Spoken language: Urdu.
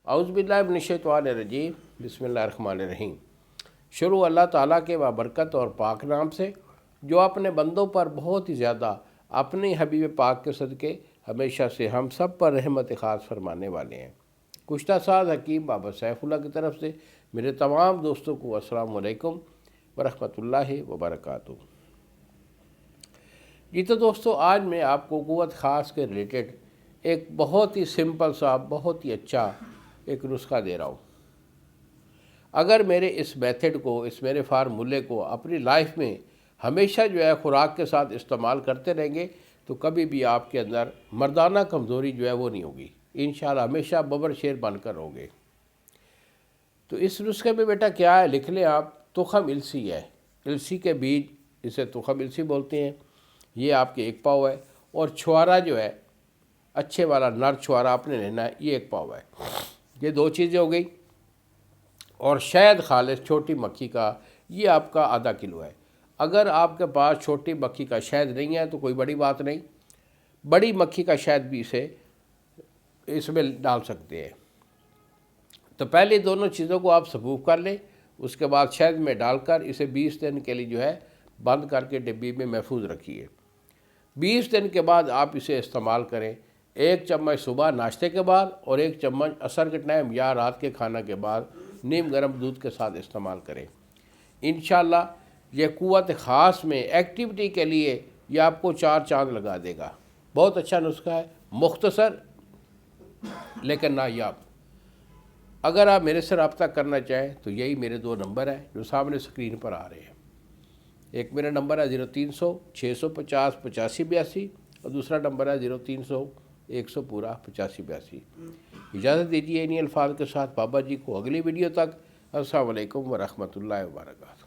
اعوذ باللہ من الشیطان الرجیم، بسم اللہ الرحمن الرحیم۔ شروع اللہ تعالیٰ کے بابرکت اور پاک نام سے جو اپنے بندوں پر بہت ہی زیادہ اپنے حبیب پاک کے صدقے ہمیشہ سے ہم سب پر رحمت خاص فرمانے والے ہیں۔ کشتہ ساز حکیم بابا سیف اللہ کی طرف سے میرے تمام دوستوں کو السلام علیکم ورحمۃ اللہ وبرکاتہ۔ جی تو دوستو، آج میں آپ کو قوت خاص کے ریلیٹڈ ایک بہت ہی سمپل سا بہت ہی اچھا ایک نسخہ دے رہا ہوں۔ اگر میرے اس میتھڈ کو، اس میرے فارمولے کو اپنی لائف میں ہمیشہ جو ہے خوراک کے ساتھ استعمال کرتے رہیں گے تو کبھی بھی آپ کے اندر مردانہ کمزوری جو ہے وہ نہیں ہوگی، انشاءاللہ ہمیشہ ببر شیر بن کر رہوگے۔ تو اس نسخے میں بیٹا کیا ہے، لکھ لیں آپ، تخم السی ہے، السی کے بیج، اسے تخم السی بولتے ہیں، یہ آپ کے 1 پاؤ ہے، اور چھوارا جو ہے اچھے والا نر چھوارا آپ نے لینا ہے، یہ 1 پاؤ ہے۔ یہ 2 چیزیں ہو گئی، اور شہد خالص چھوٹی مکھی کا یہ آپ کا ½ کلو ہے۔ اگر آپ کے پاس چھوٹی مکھی کا شہد نہیں ہے تو کوئی بڑی بات نہیں، بڑی مکھی کا شہد بھی اس میں ڈال سکتے ہیں۔ تو پہلے دونوں چیزوں کو آپ صفوف کر لیں، اس کے بعد شہد میں ڈال کر اسے 20 دن کے لیے جو ہے بند کر کے ڈبی میں محفوظ رکھیے۔ 20 دن کے بعد آپ اسے استعمال کریں، 1 چمچ صبح ناشتے کے بعد اور 1 چمچ عصر کے ٹائم یا رات کے کھانا کے بعد نیم گرم دودھ کے ساتھ استعمال کریں۔ انشاءاللہ یہ قوت خاص میں ایکٹیویٹی کے لیے یہ آپ کو 4 چاند لگا دے گا۔ بہت اچھا نسخہ ہے، مختصر لیکن نایاب۔ اگر آپ میرے سے رابطہ کرنا چاہیں تو یہی میرے 2 نمبر ہیں جو سامنے اسکرین پر آ رہے ہیں۔ ایک میرا نمبر ہے 0300 650 8582 اور دوسرا نمبر ہے 0300 100 پورا 8582۔ اجازت دیجیے انہی الفاظ کے ساتھ بابا جی کو اگلی ویڈیو تک۔ السلام علیکم ورحمۃ اللہ وبرکاتہ۔